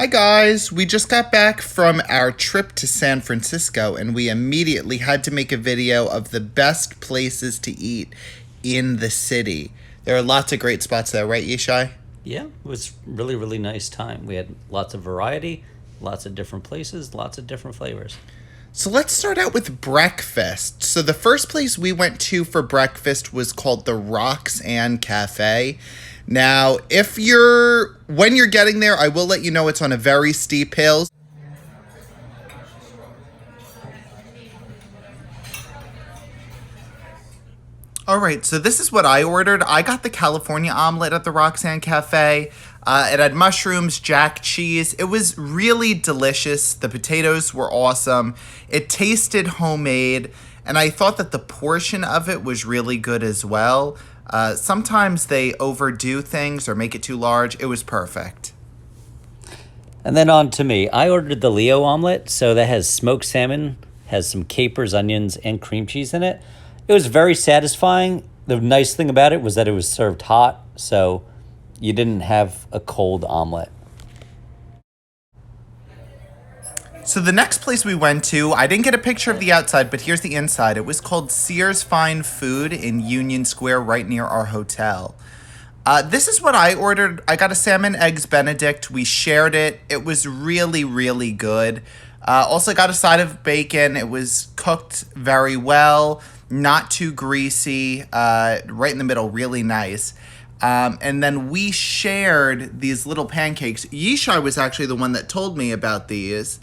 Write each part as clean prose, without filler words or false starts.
Hi guys, we just got back from our trip to San Francisco and we immediately had to make a video of the best places to eat in the city. There are lots of great spots there, right, Yishai? Yeah, it was really, really nice time. We had lots of variety, lots of different places, lots of different flavors. So let's start out with breakfast. So the first place we went to for breakfast was called the Roxanne Cafe. Now, when you're getting there, I will let you know it's on a very steep hill. All right, so this is what I ordered. I got the California omelet at the Roxanne Cafe. It had mushrooms, jack cheese. It was really delicious. The potatoes were awesome. It tasted homemade, and I thought that the portion of it was really good as well. Sometimes they overdo things or make it too large. It was perfect. And then on to me. I ordered the Leo omelet, so that has smoked salmon, has some capers, onions, and cream cheese in it. It was very satisfying. The nice thing about it was that it was served hot, so you didn't have a cold omelet. So the next place we went to, I didn't get a picture of the outside, but here's the inside. It was called Sears Fine Food in Union Square, right near our hotel. This is what I ordered. I got a salmon eggs Benedict. We shared it. It was really, really good. Also got a side of bacon. It was cooked very well, not too greasy, right in the middle, really nice. And then we shared these little pancakes. Yishai was actually the one that told me about these.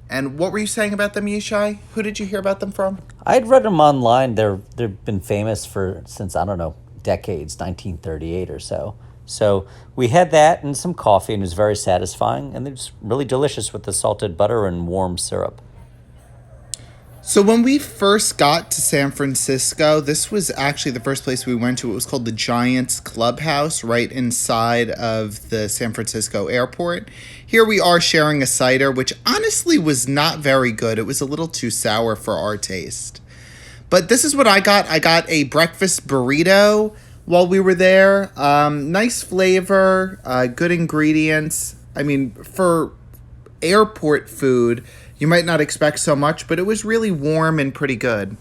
And what were you saying about them, Yishai? Who did you hear about them from? I'd read them online. They've been famous since, I don't know, decades, 1938 or so. So we had that and some coffee, and it was very satisfying. And it was really delicious with the salted butter and warm syrup. So when we first got to San Francisco, this was actually the first place we went to. It was called the Giants Clubhouse, right inside of the San Francisco airport. Here we are sharing a cider, which honestly was not very good. It was a little too sour for our taste. But this is what I got. I got a breakfast burrito while we were there. Nice flavor, good ingredients. I mean, for airport food, you might not expect so much, but it was really warm and pretty good.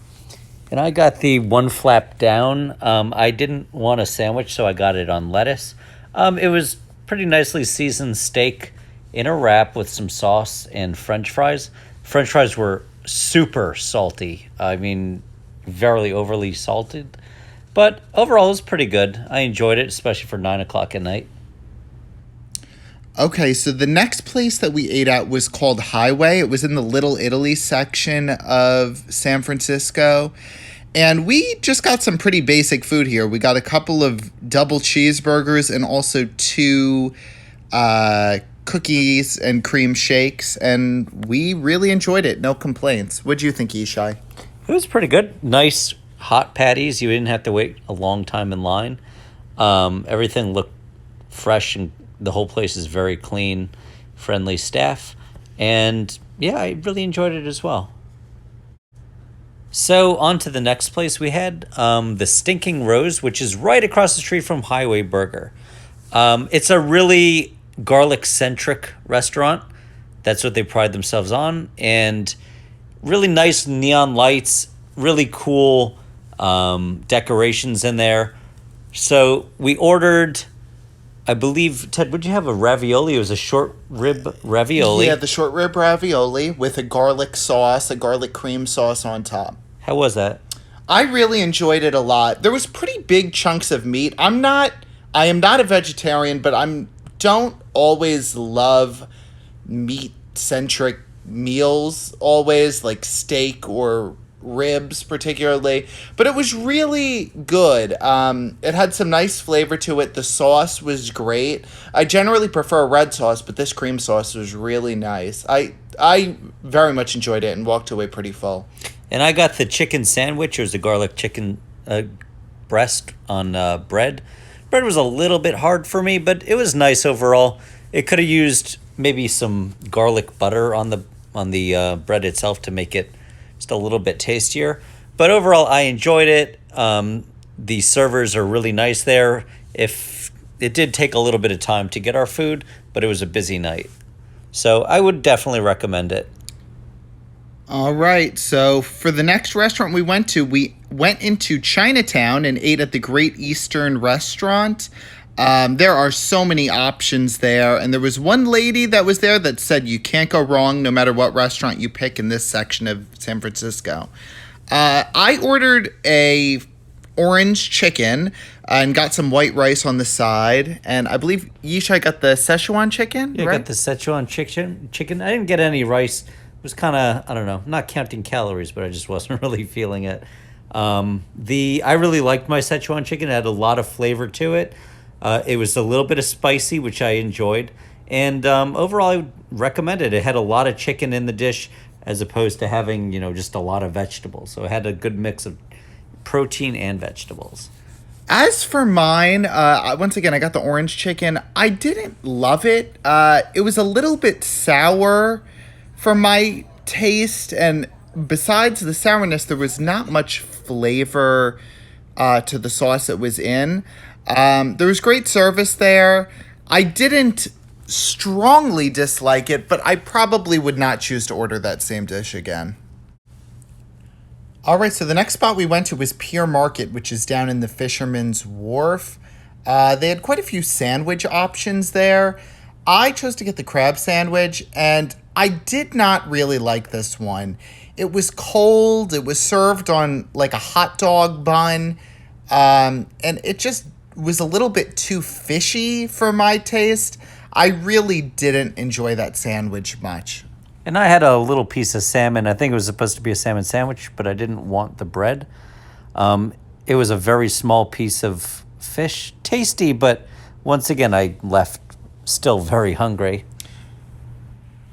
And I got the one flap down. I didn't want a sandwich, so I got it on lettuce. It was pretty nicely seasoned steak in a wrap with some sauce and French fries. French fries were super salty. I mean, very overly salted. But overall, it was pretty good. I enjoyed it, especially for 9 o'clock at night. Okay, so the next place that we ate at was called Highway. It was in the Little Italy section of San Francisco. And we just got some pretty basic food here. We got a couple of double cheeseburgers and also two cookies and cream shakes. And we really enjoyed it. No complaints. What'd you think, Yishai? It was pretty good. Nice hot patties. You didn't have to wait a long time in line. Everything looked fresh, and the whole place is very clean, friendly staff. And yeah, I really enjoyed it as well. So on to the next place. We had the Stinking Rose, which is right across the street from Highway Burger. It's a really garlic-centric restaurant. That's what they pride themselves on. And really nice neon lights, really cool decorations in there. So we ordered, I believe, Ted, would you have a ravioli? It was a short rib ravioli. Yeah, the short rib ravioli with a garlic sauce, a garlic cream sauce on top. How was that? I really enjoyed it a lot. There was pretty big chunks of meat. I am not a vegetarian, but don't always love meat-centric meals always, like steak or ribs particularly, but it was really good. It had some nice flavor to it. The sauce was great. I generally prefer red sauce, but this cream sauce was really nice. I very much enjoyed it and walked away pretty full. And I got the chicken sandwich. It was a garlic chicken breast on bread. Bread was a little bit hard for me, but it was nice overall. It could have used maybe some garlic butter on the bread itself to make it just a little bit tastier. But overall, I enjoyed it. The servers are really nice there. If it did take a little bit of time to get our food, but it was a busy night. So I would definitely recommend it. All right. So for the next restaurant we went into Chinatown and ate at the Great Eastern Restaurant. There are so many options there, and there was one lady that was there that said you can't go wrong no matter what restaurant you pick in this section of San Francisco. I ordered a orange chicken and got some white rice on the side, and I believe Yishai got the Szechuan chicken. Yeah, I right? got the Szechuan chicken. I didn't get any rice. It was kind of, I don't know, not counting calories, but I just wasn't really feeling it. I really liked my Szechuan chicken. It had a lot of flavor to it. It was a little bit of spicy, which I enjoyed. And overall, I would recommend it. It had a lot of chicken in the dish as opposed to having, just a lot of vegetables. So it had a good mix of protein and vegetables. As for mine, once again, I got the orange chicken. I didn't love it. It was a little bit sour for my taste, and besides the sourness, there was not much flavor to the sauce it was in. There was great service there. I didn't strongly dislike it, but I probably would not choose to order that same dish again. All right, so the next spot we went to was Pier Market, which is down in the Fisherman's Wharf. They had quite a few sandwich options there. I chose to get the crab sandwich, and I did not really like this one. It was cold, it was served on like a hot dog bun, and it just was a little bit too fishy for my taste. I really didn't enjoy that sandwich much. And I had a little piece of salmon. I think it was supposed to be a salmon sandwich, but I didn't want the bread. It was a very small piece of fish. Tasty, but once again, I left still very hungry.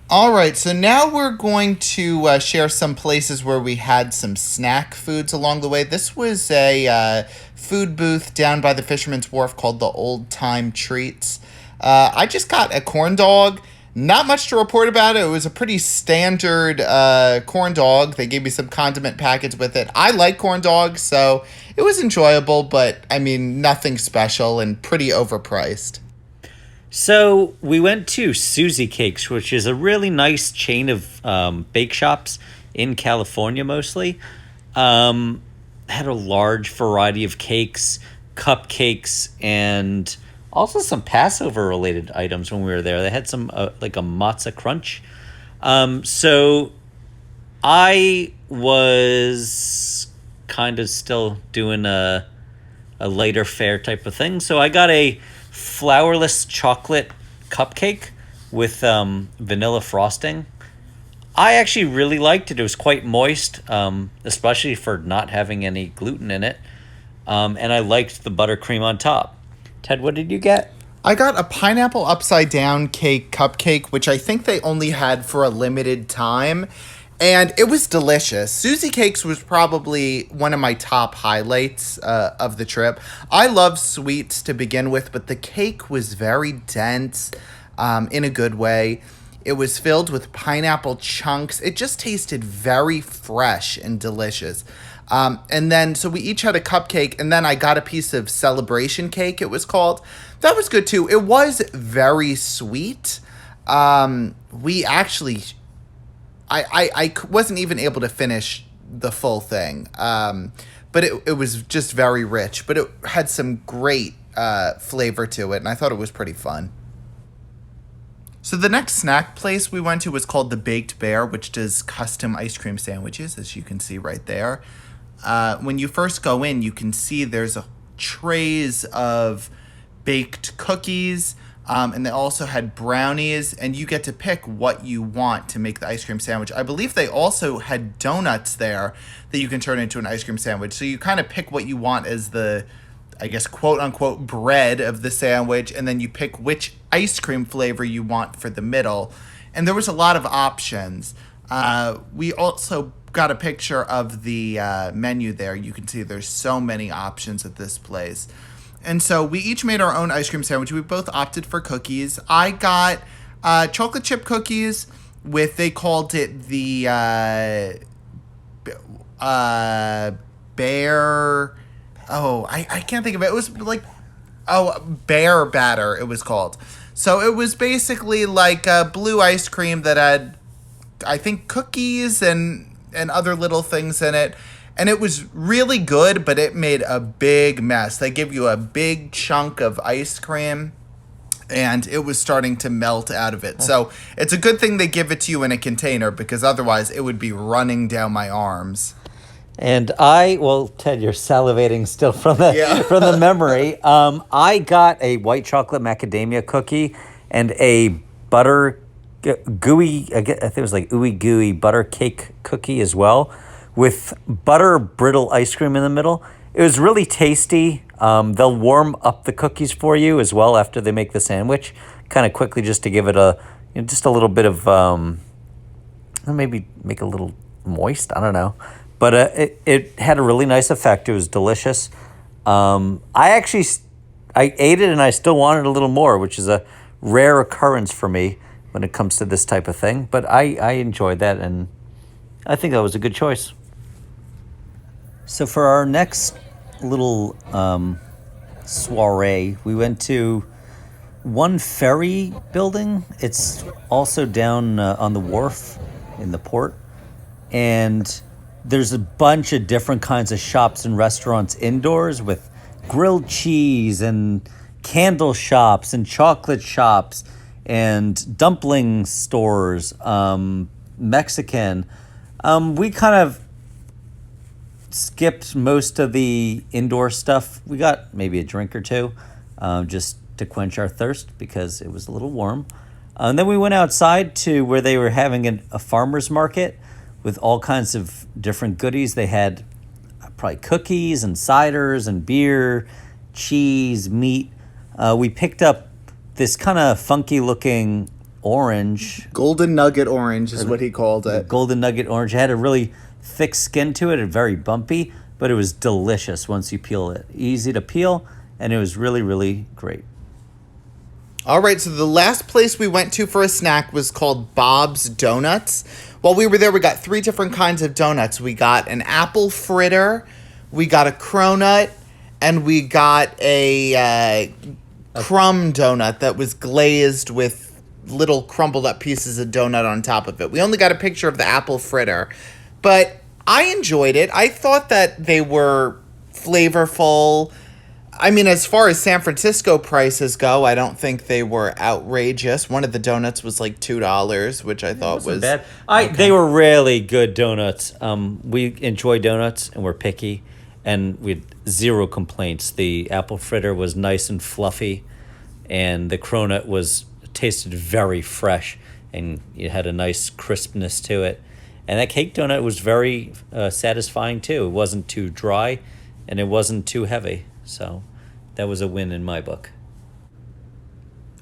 All right, so now we're going to share some places where we had some snack foods along the way. This was a food booth down by the Fisherman's Wharf called the Old Time Treats. I just got a corn dog. Not much to report about it. It was a pretty standard corn dog. They gave me some condiment packets with it. I like corn dogs, so it was enjoyable, but I mean, nothing special and pretty overpriced. So we went to Susie Cakes, which is a really nice chain of bake shops in California mostly. Had a large variety of cakes, cupcakes, and also some Passover related items when we were there. They had some like a matzah crunch. So I was kind of still doing a later fare type of thing. So I got a flourless chocolate cupcake with vanilla frosting. I actually really liked it. It was quite moist, especially for not having any gluten in it. And I liked the buttercream on top. Ted, what did you get? I got a pineapple upside down cake cupcake, which I think they only had for a limited time. And it was delicious. Susie Cakes was probably one of my top highlights of the trip. I love sweets to begin with, but the cake was very dense in a good way. It was filled with pineapple chunks. It just tasted very fresh and delicious. And then, so we each had a cupcake, and then I got a piece of celebration cake, it was called. That was good too. It was very sweet. We actually, I wasn't even able to finish the full thing. But it was just very rich, but it had some great flavor to it, and I thought it was pretty fun. So the next snack place we went to was called the Baked Bear, which does custom ice cream sandwiches, as you can see right there. When you first go in, you can see there's trays of baked cookies, and they also had brownies, and you get to pick what you want to make the ice cream sandwich. I believe they also had donuts there that you can turn into an ice cream sandwich. So you kind of pick what you want as the, I guess, quote unquote, bread of the sandwich, and then you pick which ice cream flavor you want for the middle. And there was a lot of options. We also got a picture of the menu there. You can see there's so many options at this place. And so we each made our own ice cream sandwich. We both opted for cookies. I got chocolate chip cookies with, they called it the bear. Oh, I can't think of it. It was like, oh, bear batter, it was called. So it was basically like a blue ice cream that had, I think, cookies and other little things in it. And it was really good, but it made a big mess. They give you a big chunk of ice cream, and it was starting to melt out of it. So it's a good thing they give it to you in a container, because otherwise it would be running down my arms. And well, Ted, you're salivating still from the Yeah. from the memory. I got a white chocolate macadamia cookie and a butter gooey. I think it was like ooey gooey butter cake cookie as well, with butter brittle ice cream in the middle. It was really tasty. They'll warm up the cookies for you as well after they make the sandwich, kind of quickly, just to give it just a little bit of maybe make it a little moist. I don't know. But it had a really nice effect. It was delicious. I ate it and I still wanted a little more, which is a rare occurrence for me when it comes to this type of thing. But I enjoyed that, and I think that was a good choice. So for our next little soiree, we went to One Ferry building. It's also down on the wharf in the port. And there's a bunch of different kinds of shops and restaurants indoors, with grilled cheese and candle shops and chocolate shops and dumpling stores, Mexican. We kind of skipped most of the indoor stuff. We got maybe a drink or two, just to quench our thirst because it was a little warm. And then we went outside to where they were having a farmer's market with all kinds of different goodies. They had probably cookies and ciders and beer, cheese, meat. We picked up this kind of funky looking orange. Golden nugget orange is what he called it. Golden nugget orange. It had a really thick skin to it and very bumpy, but it was delicious once you peel it. Easy to peel, and it was really, really great. All right, so the last place we went to for a snack was called Bob's Donuts. While we were there, we got 3 different kinds of donuts. We got an apple fritter, we got a cronut, and we got a crumb donut that was glazed with little crumbled up pieces of donut on top of it. We only got a picture of the apple fritter, but I enjoyed it. I thought that they were flavorful. I mean, as far as San Francisco prices go, I don't think they were outrageous. One of the donuts was like $2, which I thought was bad. They were really good donuts. We enjoy donuts and we're picky, and we had 0 complaints. The apple fritter was nice and fluffy, and the cronut tasted very fresh, and it had a nice crispness to it. And that cake donut was very satisfying too. It wasn't too dry, and it wasn't too heavy. So that was a win in my book.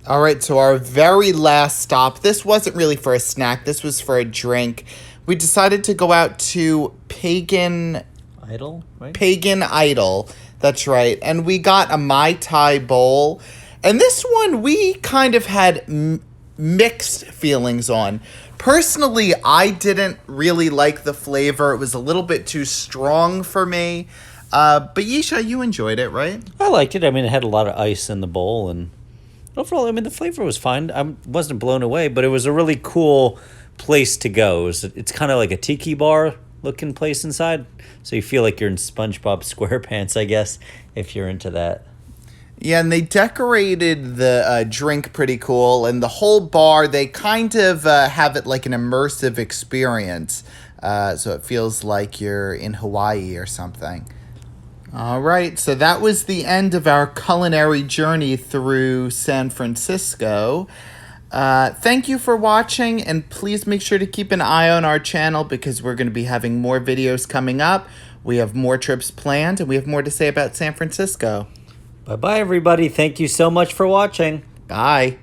All right, so our very last stop, this wasn't really for a snack, this was for a drink. We decided to go out to Pagan Idol, right? Pagan Idol, that's right. And we got a Mai Tai bowl. And this one we kind of had mixed feelings on. Personally, I didn't really like the flavor. It was a little bit too strong for me. But Yisha, you enjoyed it, right? I liked it. I mean, it had a lot of ice in the bowl, and overall, I mean, the flavor was fine. I wasn't blown away, but it was a really cool place to go. It's kind of like a tiki bar looking place inside, so you feel like you're in SpongeBob SquarePants, I guess, if you're into that. Yeah, and they decorated the drink pretty cool, and the whole bar, they kind of have it like an immersive experience, so it feels like you're in Hawaii or something. All right, so that was the end of our culinary journey through San Francisco. Thank you for watching, and please make sure to keep an eye on our channel because we're going to be having more videos coming up. We have more trips planned, and we have more to say about San Francisco. Bye-bye, everybody. Thank you so much for watching. Bye.